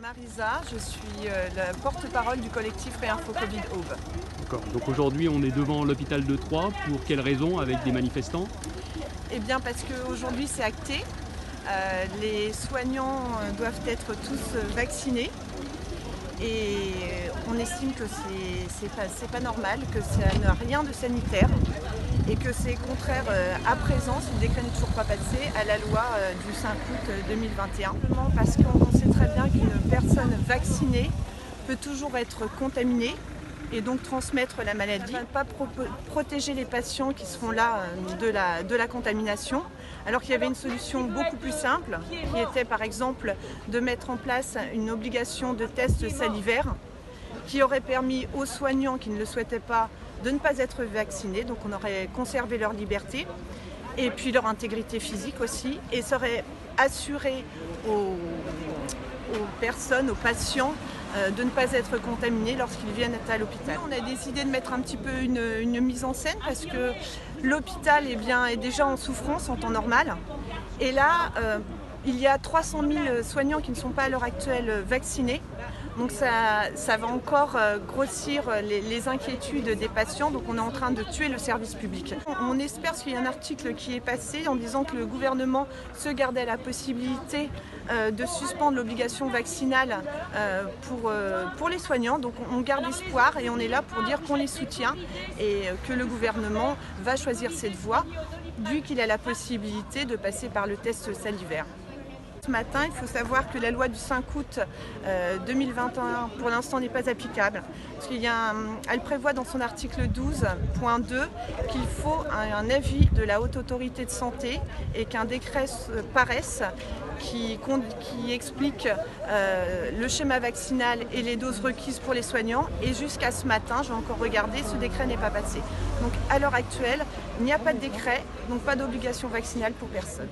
Marisa, je suis la porte-parole du collectif Réinfo Covid Aube. D'accord. Donc aujourd'hui, on est devant l'hôpital de Troyes. Pour quelles raisons? Avec des manifestants? Eh bien parce qu'aujourd'hui c'est acté. Les soignants doivent être tous vaccinés. Et on estime que c'est pas normal, que ça n'a rien de sanitaire et que c'est contraire à présent, si le décret n'est toujours pas passé, à la loi du 5 août 2021. Simplement parce qu'on sait très bien qu'une personne vaccinée peut toujours être contaminée et donc transmettre la maladie. On ne va pas protéger les patients qui seront là de la contamination, alors qu'il y avait une solution beaucoup plus simple, qui était par exemple de mettre en place une obligation de test salivaire, qui aurait permis aux soignants qui ne le souhaitaient pas de ne pas être vaccinés, donc on aurait conservé leur liberté, et puis leur intégrité physique aussi, et ça aurait assuré aux personnes, aux patients, de ne pas être contaminés lorsqu'ils viennent à l'hôpital. On a décidé de mettre un petit peu une mise en scène parce que l'hôpital est déjà en souffrance en temps normal. Et là, il y a 300 000 soignants qui ne sont pas à l'heure actuelle vaccinés. Donc ça va encore grossir les inquiétudes des patients, donc on est en train de tuer le service public. On espère qu'il y a un article qui est passé en disant que le gouvernement se gardait la possibilité de suspendre l'obligation vaccinale pour les soignants. Donc on garde espoir et on est là pour dire qu'on les soutient et que le gouvernement va choisir cette voie vu qu'il a la possibilité de passer par le test salivaire. Ce matin, il faut savoir que la loi du 5 août 2021, pour l'instant, n'est pas applicable. Parce elle prévoit dans son article 12.2 qu'il faut un avis de la Haute Autorité de Santé et qu'un décret paraisse qui explique le schéma vaccinal et les doses requises pour les soignants. Et jusqu'à ce matin, j'ai encore regardé, ce décret n'est pas passé. Donc à l'heure actuelle, il n'y a pas de décret, donc pas d'obligation vaccinale pour personne.